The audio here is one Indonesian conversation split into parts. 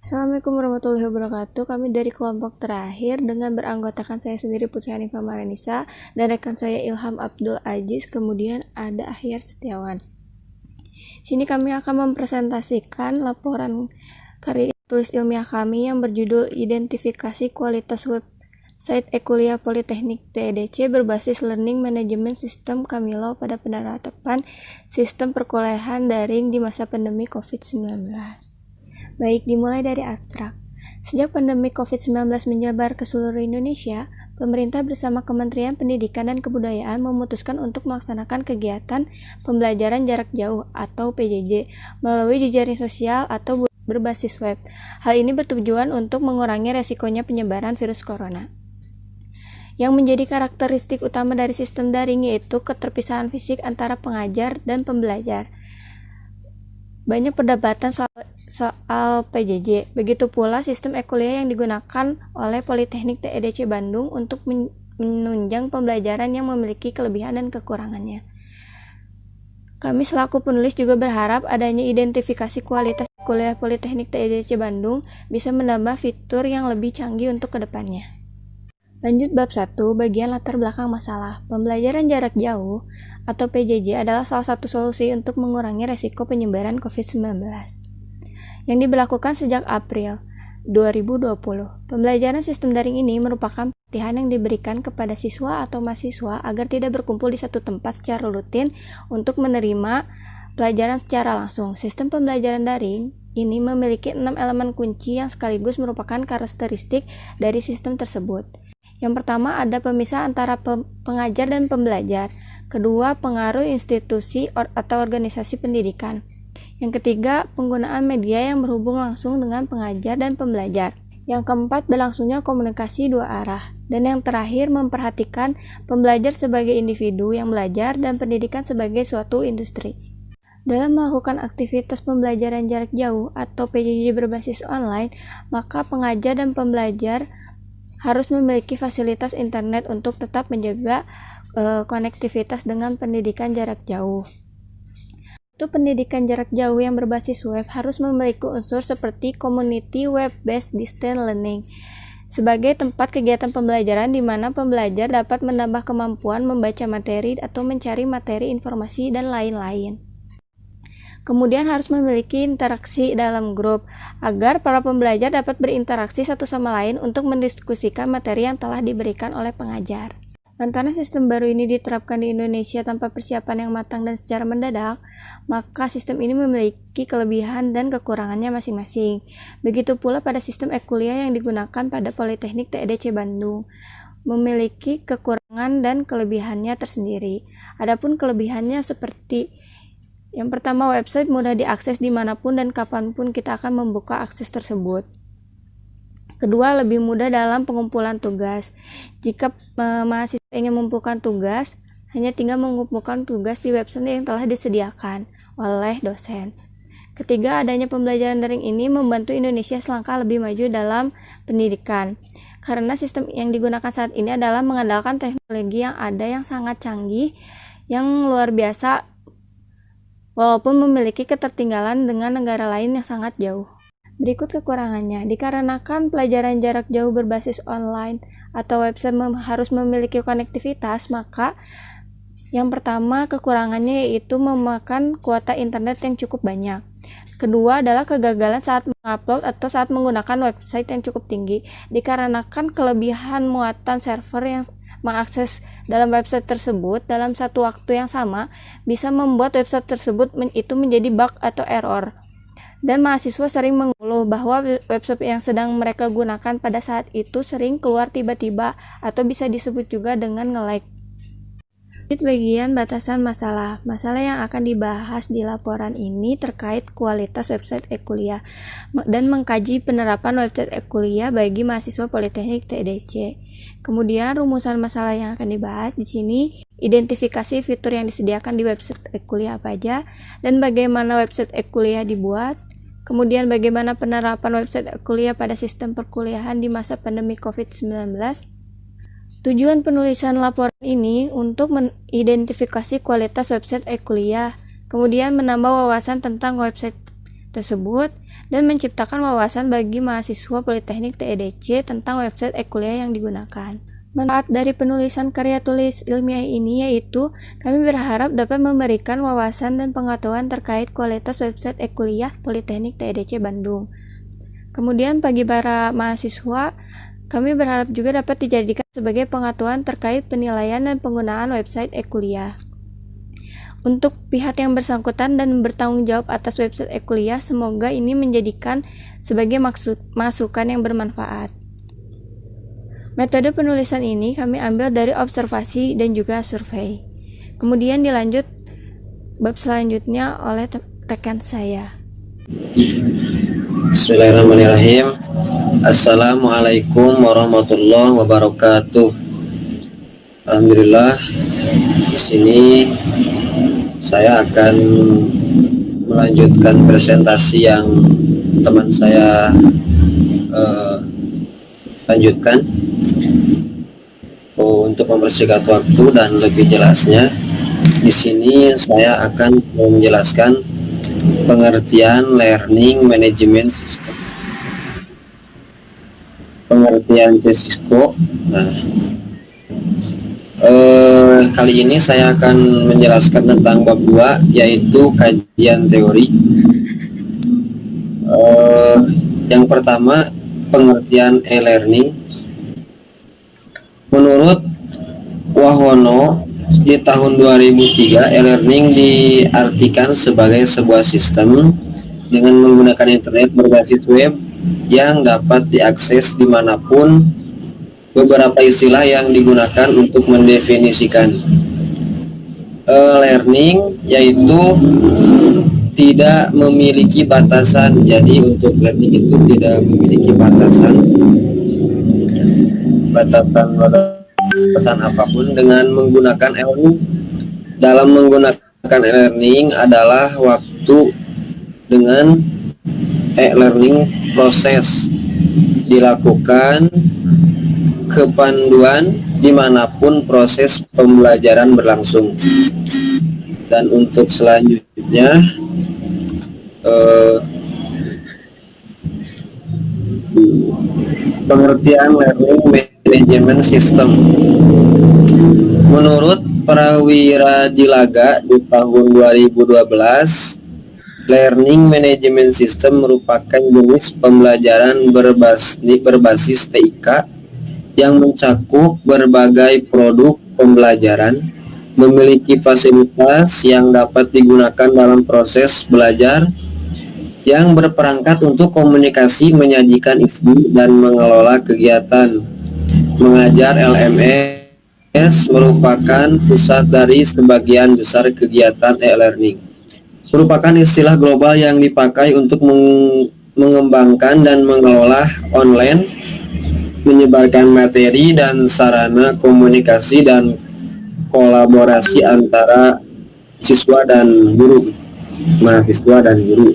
Assalamualaikum warahmatullahi wabarakatuh. Kami dari kelompok terakhir dengan beranggotakan saya sendiri Putri Hanifah Maranisa dan rekan saya Ilham Abdul Aziz, kemudian ada Ahyar Setiawan. Sini kami akan mempresentasikan laporan karya tulis ilmiah kami yang berjudul Identifikasi Kualitas Website e-Kuliah Politeknik TEDC berbasis Learning Management System Kamilau pada penerapan sistem perkuliahan daring di masa pandemi COVID-19. Baik, dimulai dari abstrak. Sejak pandemi COVID-19 menyebar ke seluruh Indonesia, pemerintah bersama Kementerian Pendidikan dan Kebudayaan memutuskan untuk melaksanakan kegiatan pembelajaran jarak jauh atau PJJ melalui jejaring sosial atau berbasis web. Hal ini bertujuan untuk mengurangi resikonya penyebaran virus corona. Yang menjadi karakteristik utama dari sistem daring yaitu keterpisahan fisik antara pengajar dan pembelajar. Banyak perdebatan soal PJJ. Begitu pula sistem e-kuliah yang digunakan oleh Politeknik TEDC Bandung untuk menunjang pembelajaran yang memiliki kelebihan dan kekurangannya. Kami selaku penulis juga berharap adanya identifikasi kualitas kuliah Politeknik TEDC Bandung bisa menambah fitur yang lebih canggih untuk kedepannya. Lanjut bab 1, bagian latar belakang masalah. Pembelajaran jarak jauh atau PJJ adalah salah satu solusi untuk mengurangi resiko penyebaran COVID-19 yang diberlakukan sejak April 2020. Pembelajaran sistem daring ini merupakan pelatihan yang diberikan kepada siswa atau mahasiswa agar tidak berkumpul di satu tempat secara rutin untuk menerima pelajaran secara langsung. Sistem pembelajaran daring ini memiliki 6 elemen kunci yang sekaligus merupakan karakteristik dari sistem tersebut. Yang pertama ada pemisah antara pengajar dan pembelajar. Kedua, pengaruh institusi atau organisasi pendidikan. Yang ketiga, penggunaan media yang berhubung langsung dengan pengajar dan pembelajar. Yang keempat, berlangsungnya komunikasi dua arah. Dan yang terakhir, memperhatikan pembelajar sebagai individu yang belajar dan pendidikan sebagai suatu industri. Dalam melakukan aktivitas pembelajaran jarak jauh atau PJJ berbasis online, maka pengajar dan pembelajar harus memiliki fasilitas internet untuk tetap menjaga konektivitas dengan pendidikan jarak jauh. Untuk pendidikan jarak jauh yang berbasis web harus memiliki unsur seperti community web-based distance learning sebagai tempat kegiatan pembelajaran di mana pembelajar dapat menambah kemampuan membaca materi atau mencari materi informasi dan lain-lain. Kemudian harus memiliki interaksi dalam grup agar para pembelajar dapat berinteraksi satu sama lain untuk mendiskusikan materi yang telah diberikan oleh pengajar. Lantaran sistem baru ini diterapkan di Indonesia tanpa persiapan yang matang dan secara mendadak, maka sistem ini memiliki kelebihan dan kekurangannya masing-masing. Begitu pula pada sistem e-kuliah yang digunakan pada Politeknik TEDC Bandung, memiliki kekurangan dan kelebihannya tersendiri. Adapun kelebihannya seperti yang pertama, website mudah diakses dimanapun dan kapanpun kita akan membuka akses tersebut. Kedua, lebih mudah dalam pengumpulan tugas. Jika mahasiswa ingin mengumpulkan tugas, hanya tinggal mengumpulkan tugas di website yang telah disediakan oleh dosen. Ketiga, adanya pembelajaran daring ini membantu Indonesia selangkah lebih maju dalam pendidikan. Karena sistem yang digunakan saat ini adalah mengandalkan teknologi yang ada yang sangat canggih, yang luar biasa, walaupun memiliki ketertinggalan dengan negara lain yang sangat jauh. Berikut kekurangannya. Dikarenakan pelajaran jarak jauh berbasis online atau website harus memiliki konektivitas, maka yang pertama kekurangannya yaitu memakan kuota internet yang cukup banyak. Kedua adalah kegagalan saat mengupload atau saat menggunakan website yang cukup tinggi. Dikarenakan kelebihan muatan server yang mengakses dalam website tersebut dalam satu waktu yang sama bisa membuat website tersebut itu menjadi bug atau error. Dan mahasiswa sering mengeluh bahwa website yang sedang mereka gunakan pada saat itu sering keluar tiba-tiba atau bisa disebut juga dengan nge-lag. Bagian batasan masalah. Masalah yang akan dibahas di laporan ini terkait kualitas website e-kuliah dan mengkaji penerapan website e-kuliah bagi mahasiswa Politeknik TEDC. Kemudian rumusan masalah yang akan dibahas di sini, identifikasi fitur yang disediakan di website e-kuliah apa aja dan bagaimana website e-kuliah dibuat. Kemudian bagaimana penerapan website e-kuliah pada sistem perkuliahan di masa pandemi COVID-19. Tujuan penulisan laporan ini untuk mengidentifikasi kualitas website e-kuliah, kemudian menambah wawasan tentang website tersebut, dan menciptakan wawasan bagi mahasiswa Politeknik TEDC tentang website e-kuliah yang digunakan. Manfaat dari penulisan karya tulis ilmiah ini yaitu kami berharap dapat memberikan wawasan dan pengetahuan terkait kualitas website e-kuliah Politeknik TEDC Bandung. Kemudian bagi para mahasiswa, kami berharap juga dapat dijadikan sebagai pengetahuan terkait penilaian dan penggunaan website e-kuliah. Untuk pihak yang bersangkutan dan bertanggung jawab atas website e-kuliah, semoga ini menjadikan sebagai masukan yang bermanfaat. Metode penulisan ini kami ambil dari observasi dan juga survei. Kemudian dilanjut bab selanjutnya oleh rekan saya. Bismillahirrahmanirrahim. Assalamualaikum warahmatullahi wabarakatuh. Alhamdulillah, di sini saya akan melanjutkan presentasi yang teman saya lanjutkan. Untuk mempersingkat waktu dan lebih jelasnya, di sini saya akan menjelaskan pengertian learning management system, pengertian CSISCO. Kali ini saya akan menjelaskan tentang bab 2, yaitu kajian teori. Yang pertama, pengertian e-learning. Menurut Wahono, di tahun 2003, e-learning diartikan sebagai sebuah sistem dengan menggunakan internet berbasis web yang dapat diakses dimanapun. Beberapa istilah yang digunakan untuk mendefinisikan learning yaitu tidak memiliki batasan. Jadi untuk learning itu tidak memiliki batasan apapun dengan menggunakan e-learning. Dalam menggunakan e-learning adalah waktu dengan e-learning proses dilakukan kepanduan dimanapun proses pembelajaran berlangsung. Dan untuk selanjutnya pengertian learning management system. Menurut Prawira Dilaga di tahun 2012, learning management system merupakan jenis pembelajaran berbasis TIK yang mencakup berbagai produk pembelajaran, memiliki fasilitas yang dapat digunakan dalam proses belajar, yang berperangkat untuk komunikasi, menyajikan isi, dan mengelola kegiatan. Mengajar LMS merupakan pusat dari sebagian besar kegiatan e-learning. Merupakan istilah global yang dipakai untuk mengembangkan dan mengelola online, menyebarkan materi dan sarana komunikasi dan kolaborasi antara siswa dan guru, mahasiswa dan guru.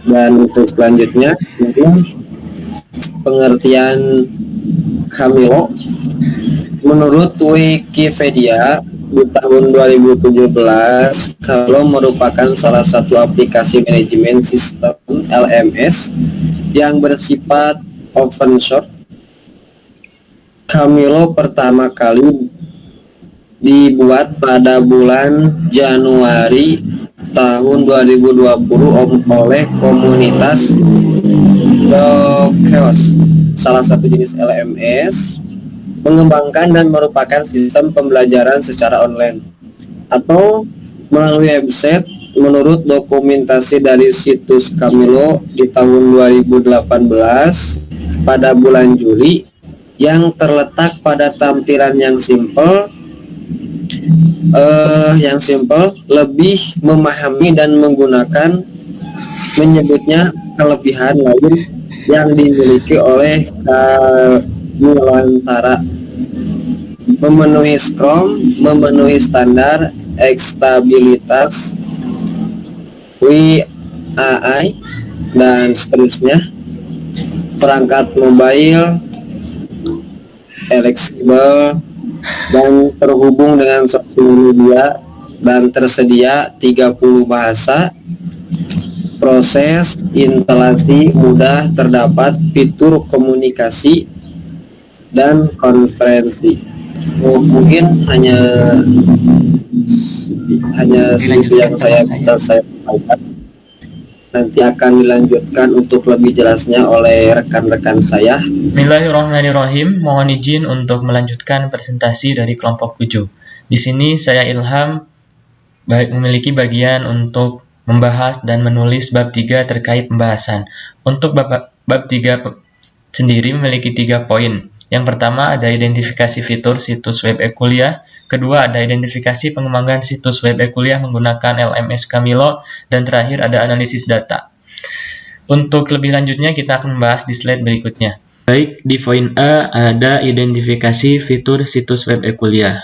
Dan untuk selanjutnya, pengertian Camilo. Menurut Wikipedia, di tahun 2017, Camilo merupakan salah satu aplikasi manajemen sistem LMS yang bersifat open source. Camilo pertama kali dibuat pada bulan Januari tahun 2020 oleh komunitas Dokeos, salah satu jenis LMS, mengembangkan dan merupakan sistem pembelajaran secara online atau melalui website. Menurut dokumentasi dari situs Camilo di tahun 2018 pada bulan Juli, yang terletak pada tampilan yang simple, lebih memahami dan menggunakan, menyebutnya kelebihan lain yang dimiliki oleh Camilantara, memenuhi Scrum, memenuhi standar ekstabilitas WAI dan seterusnya, perangkat mobile, fleksibel, dan terhubung dengan sosial media, dan tersedia 30 bahasa. proses instalasi mudah terdapat fitur komunikasi dan konferensi. Mungkin hanya segitu yang bisa saya sampaikan. Nanti akan dilanjutkan untuk lebih jelasnya oleh rekan-rekan saya. Bismillahirrahmanirrahim. Mohon izin untuk melanjutkan presentasi dari kelompok 7. Di sini saya Ilham memiliki bagian untuk membahas dan menulis bab 3 terkait pembahasan. Untuk bab 3 sendiri memiliki 3 poin. Yang pertama ada identifikasi fitur situs web e-kuliah. Kedua ada identifikasi pengembangan situs web e-kuliah menggunakan LMS Camilo. Dan terakhir ada analisis data. Untuk lebih lanjutnya kita akan membahas di slide berikutnya. Baik, di poin A ada identifikasi fitur situs web e-kuliah.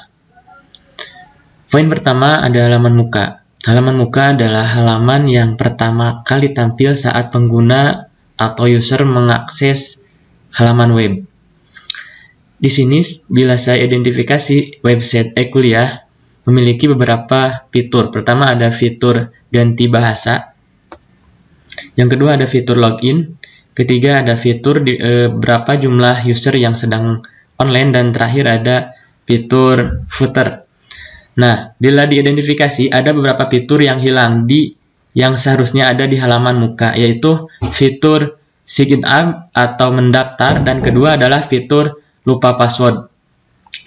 Poin pertama ada halaman muka. Halaman muka adalah halaman yang pertama kali tampil saat pengguna atau user mengakses halaman web. Di sini, bila saya identifikasi website e-kuliah memiliki beberapa fitur. Pertama ada fitur ganti bahasa. Yang kedua ada fitur login. Ketiga ada fitur berapa jumlah user yang sedang online. Dan terakhir ada fitur footer. Nah, bila diidentifikasi ada beberapa fitur yang hilang yang seharusnya ada di halaman muka, yaitu fitur sign up atau mendaftar, dan kedua adalah fitur lupa password,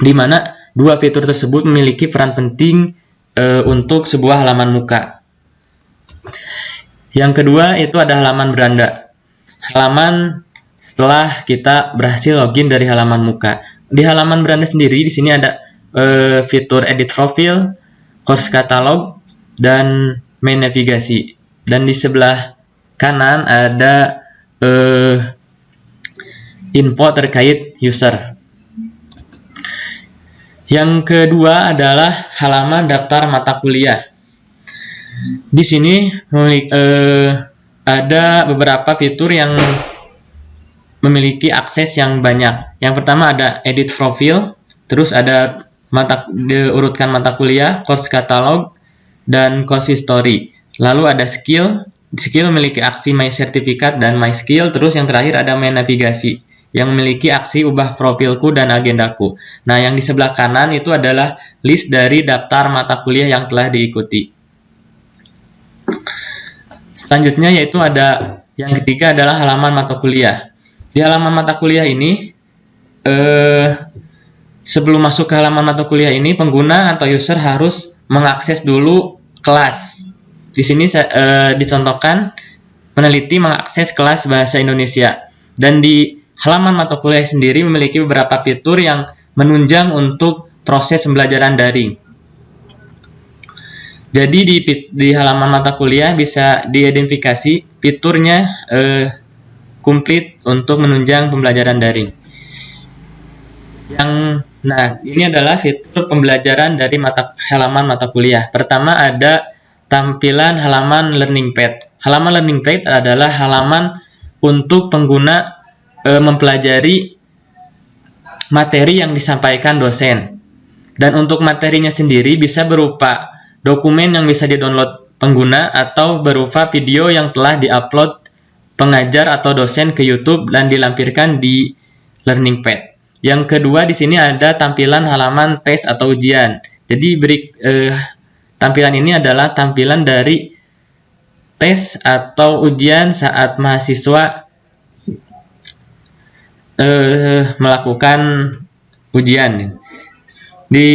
di mana dua fitur tersebut memiliki peran penting untuk sebuah halaman muka. Yang kedua itu ada halaman beranda. Halaman setelah kita berhasil login dari halaman muka. Di halaman beranda sendiri di sini ada fitur edit profile, course catalog, dan main navigasi. Dan di sebelah kanan ada info terkait user. Yang kedua adalah halaman daftar mata kuliah. Di sini ada beberapa fitur yang memiliki akses yang banyak. Yang pertama ada edit profile, terus ada diurutkan mata kuliah, course catalog, dan course history. Lalu ada skill. Skill memiliki aksi my sertifikat dan my skill. Terus yang terakhir ada main navigasi yang memiliki aksi ubah profilku dan agendaku. Nah, yang di sebelah kanan itu adalah list dari daftar mata kuliah yang telah diikuti. Selanjutnya yaitu ada yang ketiga adalah halaman mata kuliah. Di halaman mata kuliah ini sebelum masuk ke halaman mata kuliah ini, pengguna atau user harus mengakses dulu kelas. Di sini dicontohkan peneliti mengakses kelas bahasa Indonesia. Dan di halaman mata kuliah sendiri memiliki beberapa fitur yang menunjang untuk proses pembelajaran daring. Jadi di halaman mata kuliah bisa diidentifikasi fiturnya komplit untuk menunjang pembelajaran daring. Nah, ini adalah fitur pembelajaran dari halaman mata kuliah. Pertama ada tampilan halaman learning pad. Halaman learning pad adalah halaman untuk pengguna mempelajari materi yang disampaikan dosen. Dan untuk materinya sendiri bisa berupa dokumen yang bisa di-download pengguna atau berupa video yang telah di-upload pengajar atau dosen ke YouTube dan dilampirkan di learning pad. Yang kedua di sini ada tampilan halaman tes atau ujian. Jadi tampilan ini adalah tampilan dari tes atau ujian saat mahasiswa melakukan ujian. Di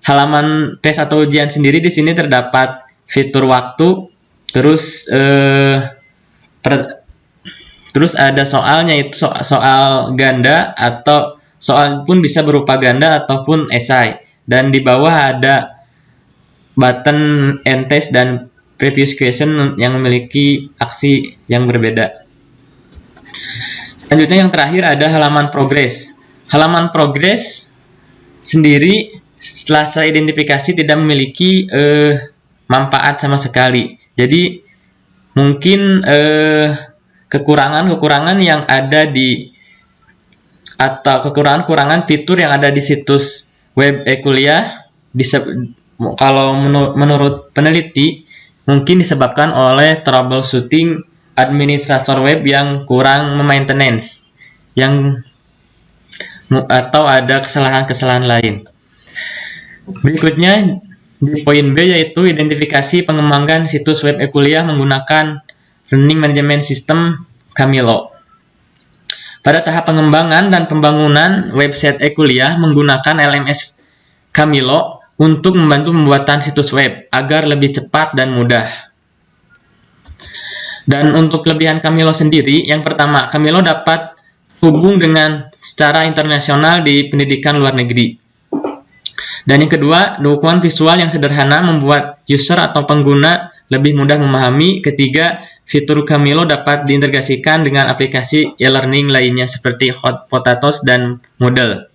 halaman tes atau ujian sendiri di sini terdapat fitur waktu, terus ada soalnya, itu soal ganda atau soal pun bisa berupa ganda ataupun esai. Dan di bawah ada button end test dan previous question yang memiliki aksi yang berbeda. Selanjutnya yang terakhir ada halaman progress. Halaman progress sendiri setelah saya identifikasi tidak memiliki manfaat sama sekali. Jadi mungkin kekurangan yang ada atau kekurangan fitur yang ada di situs web e-kuliah, kalau menurut peneliti mungkin disebabkan oleh troubleshooting administrator web yang kurang memaintenance atau ada kesalahan-kesalahan lain. Berikutnya di poin B yaitu identifikasi pengembangan situs web e-kuliah menggunakan Learning Management System Camilo. Pada tahap pengembangan dan pembangunan website e-kuliah menggunakan LMS Camilo untuk membantu pembuatan situs web agar lebih cepat dan mudah. Dan untuk kelebihan Camilo sendiri, yang pertama, Camilo dapat hubung dengan secara internasional di pendidikan luar negeri. Dan yang kedua, dukungan visual yang sederhana membuat user atau pengguna lebih mudah memahami. Ketiga, fitur Camilo dapat diintegrasikan dengan aplikasi e-learning lainnya seperti Hot Potatoes dan Moodle.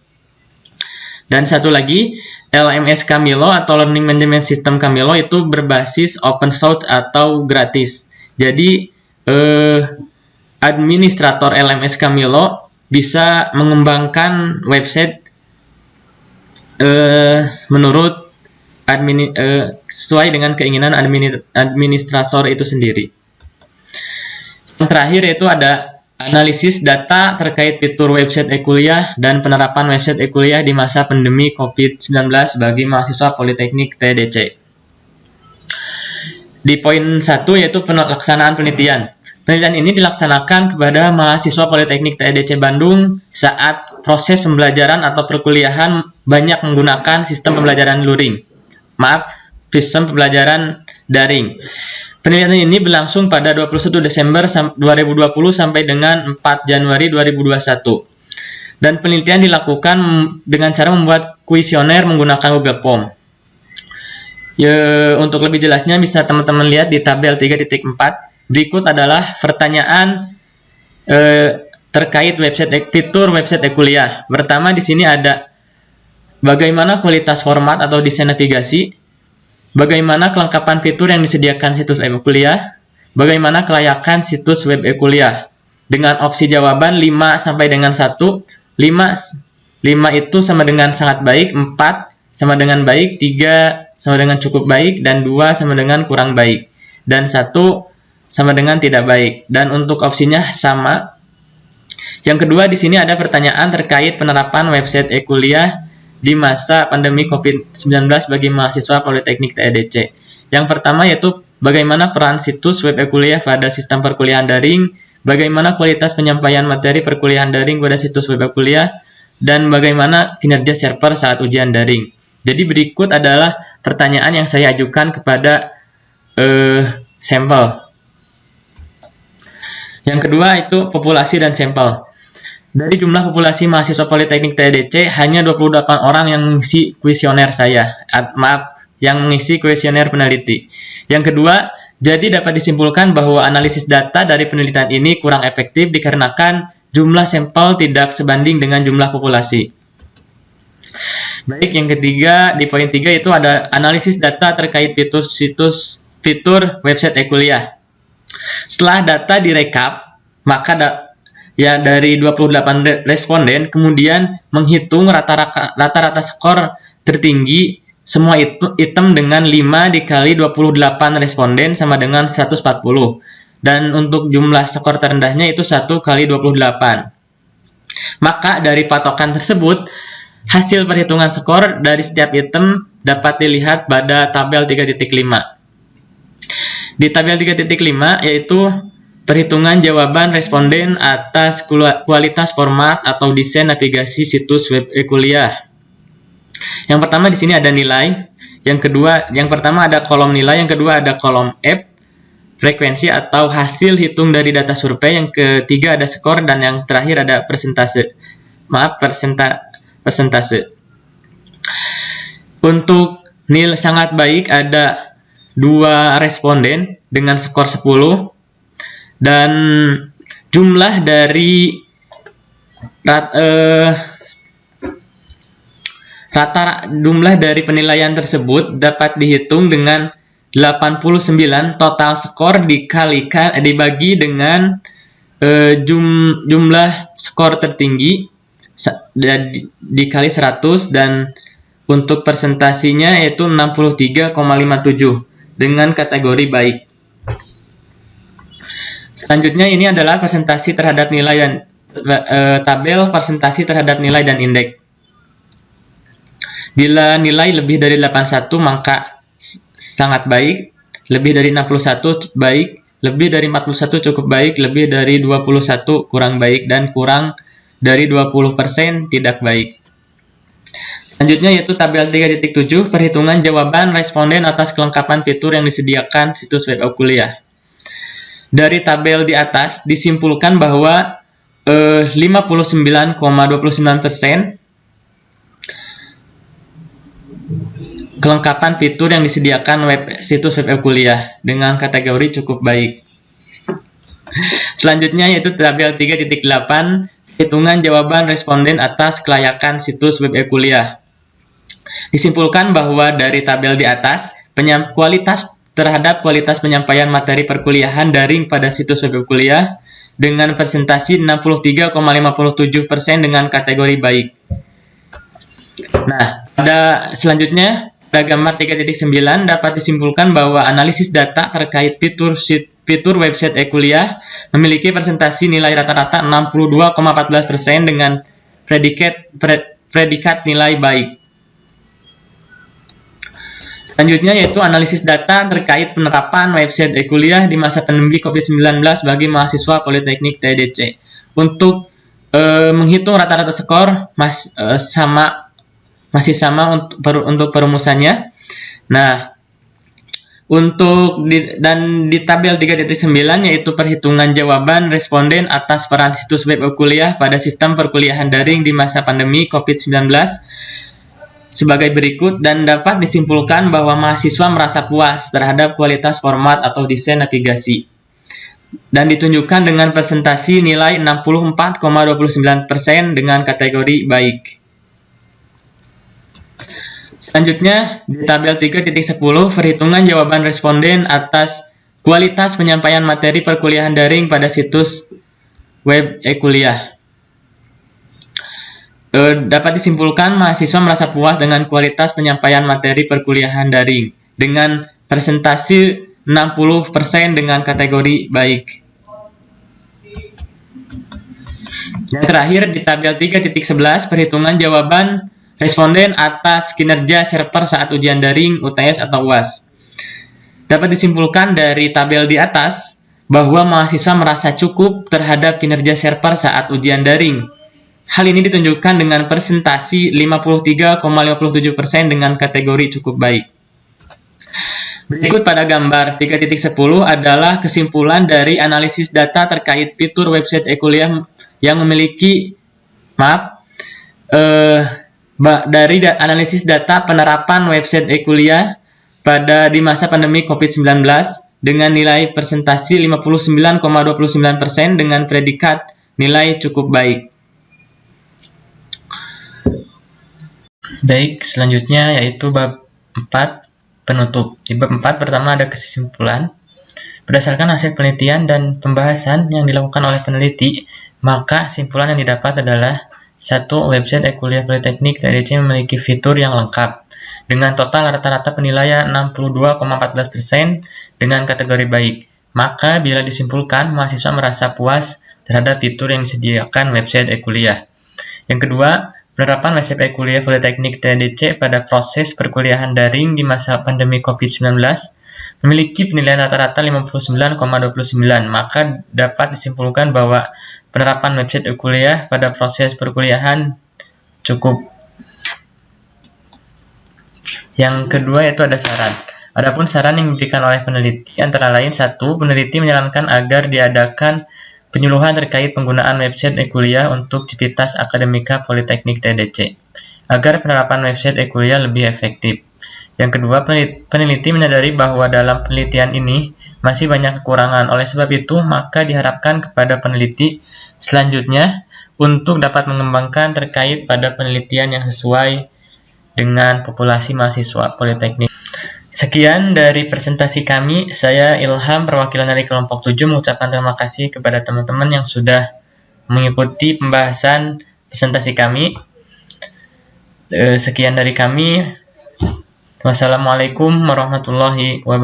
Dan satu lagi, LMS Camilo atau Learning Management System Camilo itu berbasis open source atau gratis. Jadi, administrator LMS Camilo bisa mengembangkan website menurut sesuai dengan keinginan administrator itu sendiri. Yang terakhir yaitu ada analisis data terkait fitur website e-kuliah dan penerapan website e-kuliah di masa pandemi COVID-19 bagi mahasiswa Politeknik TDC. Di poin 1 yaitu pelaksanaan penelitian. Penelitian ini dilaksanakan kepada mahasiswa Politeknik TDC Bandung saat proses pembelajaran atau perkuliahan banyak menggunakan sistem pembelajaran sistem pembelajaran daring. Penelitian ini berlangsung pada 21 Desember 2020 sampai dengan 4 Januari 2021. Dan penelitian dilakukan dengan cara membuat kuesioner menggunakan Google Form. Untuk lebih jelasnya bisa teman-teman lihat di tabel 3.4. Berikut adalah pertanyaan terkait fitur website e-kuliah. Pertama di sini ada bagaimana kualitas format atau desain navigasi, bagaimana kelengkapan fitur yang disediakan situs web e-kuliah, bagaimana kelayakan situs web e-kuliah. Dengan opsi jawaban 5 sampai dengan 1, 5 itu sama dengan sangat baik, 4 sama dengan baik, 3 sama dengan cukup baik, dan 2 sama dengan kurang baik, dan 1 sama dengan tidak baik. Dan untuk opsinya sama. Yang kedua di sini ada pertanyaan terkait penerapan website e-kuliah di masa pandemi COVID-19 bagi mahasiswa Politeknik TDC. Yang pertama yaitu bagaimana peran situs web e-kuliah pada sistem perkuliahan daring, bagaimana kualitas penyampaian materi perkuliahan daring pada situs web e-kuliah, dan bagaimana kinerja server saat ujian daring. Jadi berikut adalah pertanyaan yang saya ajukan kepada sampel. Yang kedua itu populasi dan sampel. Dari jumlah populasi mahasiswa Politeknik TDC, hanya 28 orang yang mengisi kuesioner yang mengisi kuesioner peneliti. Yang kedua, jadi dapat disimpulkan bahwa analisis data dari penelitian ini kurang efektif dikarenakan jumlah sampel tidak sebanding dengan jumlah populasi. Baik, yang ketiga, di poin 3 itu ada analisis data terkait fitur website e-kuliah. Setelah data direkap, maka dari 28 responden kemudian menghitung rata-rata skor tertinggi semua item dengan 5 dikali 28 responden sama dengan 140. Dan untuk jumlah skor terendahnya itu 1 kali 28. Maka dari patokan tersebut, hasil perhitungan skor dari setiap item dapat dilihat pada tabel 3.5. Di tabel 3.5 yaitu perhitungan jawaban responden atas kualitas format atau desain navigasi situs web e-kuliah. Yang pertama di sini ada nilai, yang pertama ada kolom nilai, yang kedua ada kolom F, frekuensi atau hasil hitung dari data survei, yang ketiga ada skor, dan yang terakhir ada persentase. Untuk nilai sangat baik ada 2 responden dengan skor 10, dan jumlah dari jumlah dari penilaian tersebut dapat dihitung dengan 89 total skor dibagi dengan jumlah skor tertinggi dikali 100, dan untuk persentasinya yaitu 63,57. dengan kategori baik. Selanjutnya ini adalah presentasi terhadap nilai dan tabel presentasi terhadap nilai dan indeks. Bila nilai lebih dari 81 maka sangat baik, lebih dari 61 baik, lebih dari 41 cukup baik, lebih dari 21 kurang baik, dan kurang dari 20% tidak baik. Selanjutnya yaitu tabel 3.7 perhitungan jawaban responden atas kelengkapan fitur yang disediakan situs web kuliah. Dari tabel di atas disimpulkan bahwa 59,29% kelengkapan fitur yang disediakan situs web kuliah dengan kategori cukup baik. Selanjutnya yaitu tabel 3.8 hitungan jawaban responden atas kelayakan situs web kuliah. Disimpulkan bahwa dari tabel di atas kualitas penyampaian materi perkuliahan daring pada situs web kuliah dengan presentasi 63,57% dengan kategori baik. Nah, selanjutnya pada gambar 3.9 dapat disimpulkan bahwa analisis data terkait fitur website e-kuliah memiliki presentasi nilai rata-rata 62,14% dengan predikat nilai baik. Selanjutnya yaitu analisis data terkait penerapan website e-kuliah di masa pandemi COVID-19 bagi mahasiswa Politeknik TDC. Untuk menghitung rata-rata skor masih sama untuk perumusannya. Nah, di tabel 3.9 yaitu perhitungan jawaban responden atas peran situs web kuliah pada sistem perkuliahan daring di masa pandemi COVID-19 sebagai berikut, dan dapat disimpulkan bahwa mahasiswa merasa puas terhadap kualitas format atau desain navigasi dan ditunjukkan dengan presentasi nilai 64,29% dengan kategori baik. Selanjutnya, di tabel 3.10 perhitungan jawaban responden atas kualitas penyampaian materi perkuliahan daring pada situs web e-kuliah. Dapat disimpulkan mahasiswa merasa puas dengan kualitas penyampaian materi perkuliahan daring dengan presentasi 60% dengan kategori baik. Yang terakhir di tabel 3.11 perhitungan jawaban responden atas kinerja server saat ujian daring UTS atau UAS. Dapat disimpulkan dari tabel di atas bahwa mahasiswa merasa cukup terhadap kinerja server saat ujian daring. Hal ini ditunjukkan dengan presentasi 53,57% dengan kategori cukup baik. Berikut pada gambar 3.10 adalah kesimpulan dari analisis data terkait fitur website e-kuliah yang memiliki dari analisis data penerapan website e-kuliah di masa pandemi COVID-19 dengan nilai presentasi 59,29% dengan predikat nilai cukup baik. Baik, selanjutnya yaitu bab 4 penutup. Di bab 4 pertama ada kesimpulan. Berdasarkan hasil penelitian dan pembahasan yang dilakukan oleh peneliti, maka kesimpulan yang didapat adalah 1. Website e-kuliah Politeknik TDC memiliki fitur yang lengkap dengan total rata-rata penilaian 62,14% dengan kategori baik. Maka bila disimpulkan mahasiswa merasa puas terhadap fitur yang disediakan website e-kuliah. Yang kedua, penerapan website e-kuliah Politeknik TDC pada proses perkuliahan daring di masa pandemi COVID-19 memiliki penilaian rata-rata 59,29, maka dapat disimpulkan bahwa penerapan website e-kuliah pada proses perkuliahan cukup. Yang kedua yaitu ada saran. Adapun saran yang diberikan oleh peneliti antara lain 1. Peneliti menyarankan agar diadakan penyuluhan terkait penggunaan website e-kuliah untuk Civitas Akademika Politeknik TDC agar penerapan website e-kuliah lebih efektif. Yang kedua, peneliti menyadari bahwa dalam penelitian ini masih banyak kekurangan. Oleh sebab itu, maka diharapkan kepada peneliti selanjutnya untuk dapat mengembangkan terkait pada penelitian yang sesuai dengan populasi mahasiswa Politeknik. Sekian dari presentasi kami. Saya Ilham, perwakilan dari kelompok 7, mengucapkan terima kasih kepada teman-teman yang sudah mengikuti pembahasan presentasi kami. Sekian dari kami. Wassalamualaikum warahmatullahi wabarakatuh.